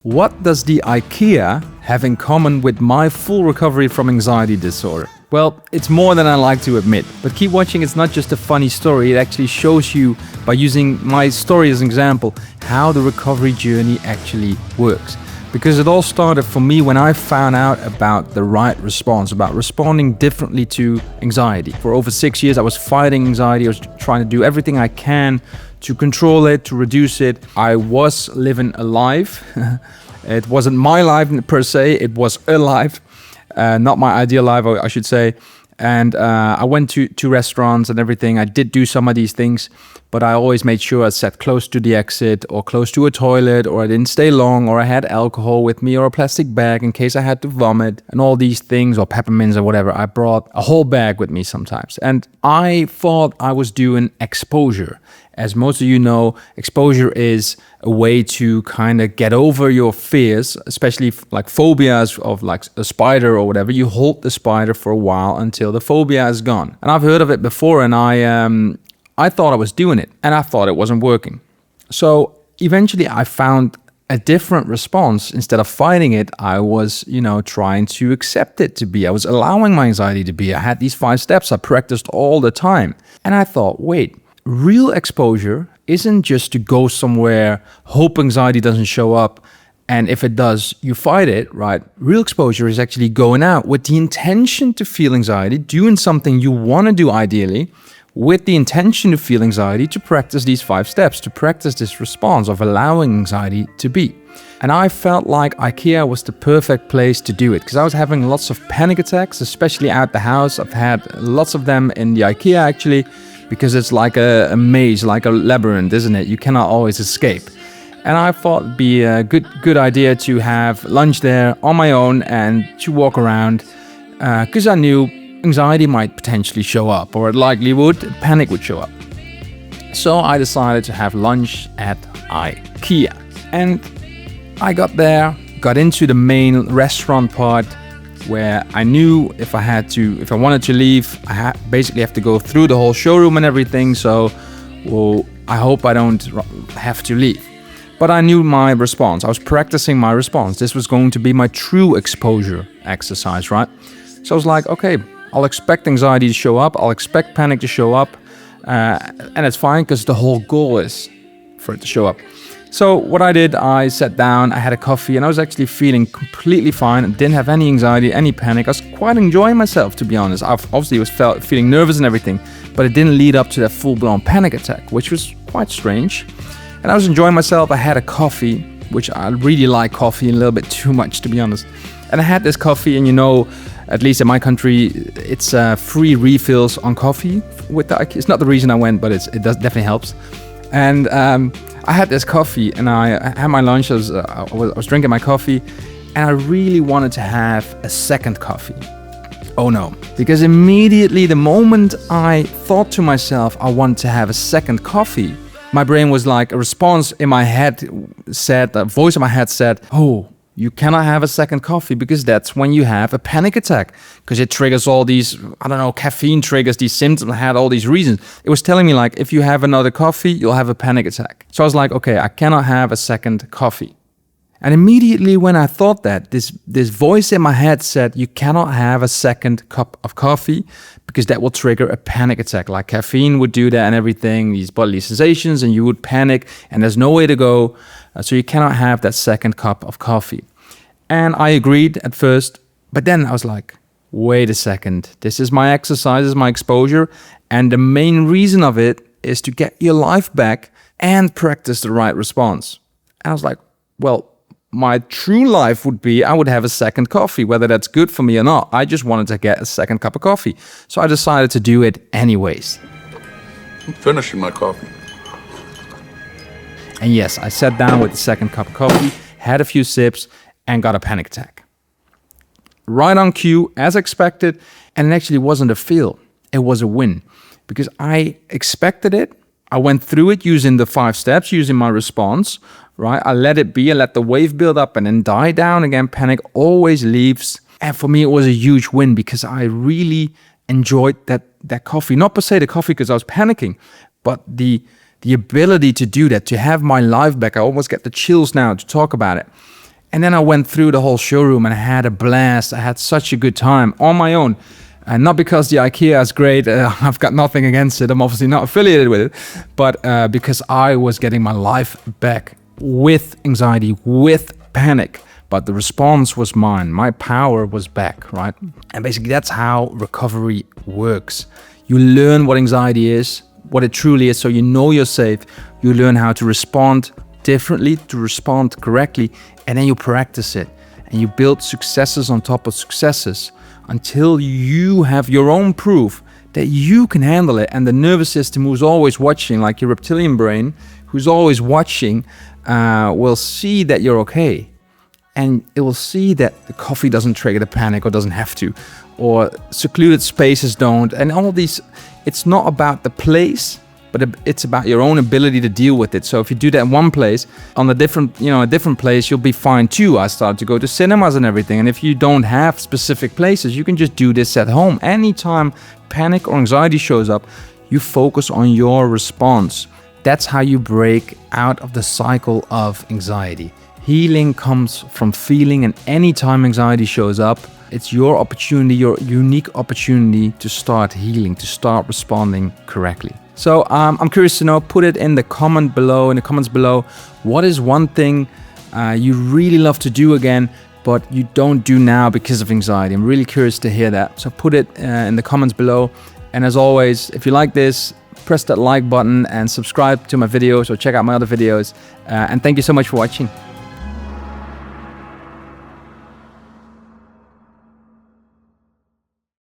What does the IKEA have in common with my full recovery from anxiety disorder? Well, it's more than I like to admit, but keep watching. It's not just a funny story, it actually shows you, by using my story as an example, how the recovery journey actually works. Because it all started for me when I found out about the right response, about responding differently to anxiety. For over 6 years, I was fighting anxiety. I was trying to do everything I can to control it, to reduce it. I was living a life. It wasn't my life per se, it was a life. Not my ideal life, I should say. And I went to restaurants and everything. I did do some of these things, but I always made sure I sat close to the exit or close to a toilet, or I didn't stay long, or I had alcohol with me or a plastic bag in case I had to vomit and all these things, or peppermints or whatever. I brought a whole bag with me sometimes. And I thought I was doing exposure. As most of you know, exposure is a way to kind of get over your fears, especially like phobias of like a spider or whatever. You hold the spider for a while until the phobia is gone. And I've heard of it before, and I thought I was doing it, and I thought it wasn't working. So eventually I found a different response. Instead of fighting it, I was, trying to accept it to be. I was allowing my anxiety to be. I had these 5 steps I practiced all the time. And I thought, wait, real exposure isn't just to go somewhere, hope anxiety doesn't show up, and if it does, you fight it, right? Real exposure is actually going out with the intention to feel anxiety, doing something you want to do ideally, with the intention to feel anxiety, to practice these 5 steps, to practice this response of allowing anxiety to be. And I felt like IKEA was the perfect place to do it, because I was having lots of panic attacks, especially at the house. I've had lots of them in the IKEA actually, because it's like a maze, like a labyrinth, isn't it? You cannot always escape. And I thought it'd be a good idea to have lunch there on my own and to walk around, because I knew anxiety might potentially show up, or it likely would, panic would show up. So I decided to have lunch at IKEA. And I got there, got into the main restaurant part, where I knew if I wanted to leave, I basically have to go through the whole showroom and everything. So, I hope I don't have to leave. But I knew my response. I was practicing my response. This was going to be my true exposure exercise, right? So I was like, okay, I'll expect anxiety to show up. I'll expect panic to show up. And it's fine, because the whole goal is for it to show up. So what I did, I sat down, I had a coffee, and I was actually feeling completely fine. I didn't have any anxiety, any panic. I was quite enjoying myself, to be honest. I obviously was feeling nervous and everything, but it didn't lead up to that full-blown panic attack, which was quite strange. And I was enjoying myself. I had a coffee, which I really like coffee a little bit too much, to be honest. And I had this coffee, and at least in my country, it's free refills on coffee with the IKEA. It's not the reason I went, but it definitely helps. And I had this coffee, and I had my lunch. I was drinking my coffee, and I really wanted to have a second coffee. Oh no, because immediately the moment I thought to myself, I want to have a second coffee, my brain was like, a response in my head said, a voice in my head said, oh, you cannot have a second coffee, because that's when you have a panic attack, because it triggers all these, caffeine triggers these symptoms. I had all these reasons. It was telling me like, if you have another coffee, you'll have a panic attack. So I was like, okay, I cannot have a second coffee. And immediately when I thought that, this voice in my head said, you cannot have a second cup of coffee, because that will trigger a panic attack. Like caffeine would do that and everything, these bodily sensations, and you would panic, and there's no way to go. So you cannot have that second cup of coffee. And I agreed at first, but then I was like, wait a second, this is my exercise, this is my exposure, and the main reason of it is to get your life back and practice the right response. And I was like, well, my true life would be I would have a second coffee, whether that's good for me or not. I just wanted to get a second cup of coffee. So I decided to do it anyways. I'm finishing my coffee. And yes, I sat down with the second cup of coffee, had a few sips, and got a panic attack. Right on cue, as expected, and it actually wasn't a fail. It was a win, because I expected it. I went through it using the 5 steps, using my response, right? I let it be, I let the wave build up and then die down again. Panic always leaves. And for me, it was a huge win, because I really enjoyed that coffee. Not per se the coffee because I was panicking, but the ability to do that, to have my life back. I almost get the chills now to talk about it. And then I went through the whole showroom and I had a blast. I had such a good time on my own. And not because the IKEA is great, I've got nothing against it, I'm obviously not affiliated with it, but because I was getting my life back with anxiety, with panic, but the response was mine, my power was back, right? And basically that's how recovery works. You learn what anxiety is, what it truly is, so you know you're safe, you learn how to respond differently, to respond correctly, and then you practice it, and you build successes on top of successes, until you have your own proof that you can handle it. And the nervous system, who's always watching, like your reptilian brain, who's always watching, will see that you're okay. And it will see that the coffee doesn't trigger the panic or doesn't have to, or secluded spaces don't. And all these, it's not about the place, but it's about your own ability to deal with it. So if you do that in one place, on a different place, you'll be fine too. I started to go to cinemas and everything. And if you don't have specific places, you can just do this at home. Anytime panic or anxiety shows up, you focus on your response. That's how you break out of the cycle of anxiety. Healing comes from feeling, and anytime anxiety shows up, it's your opportunity, your unique opportunity to start healing, to start responding correctly. So I'm curious to know, put it in the comments below, what is one thing you really love to do again, but you don't do now because of anxiety? I'm really curious to hear that. So put it in the comments below. And as always, if you like this, press that like button and subscribe to my videos or check out my other videos. And thank you so much for watching.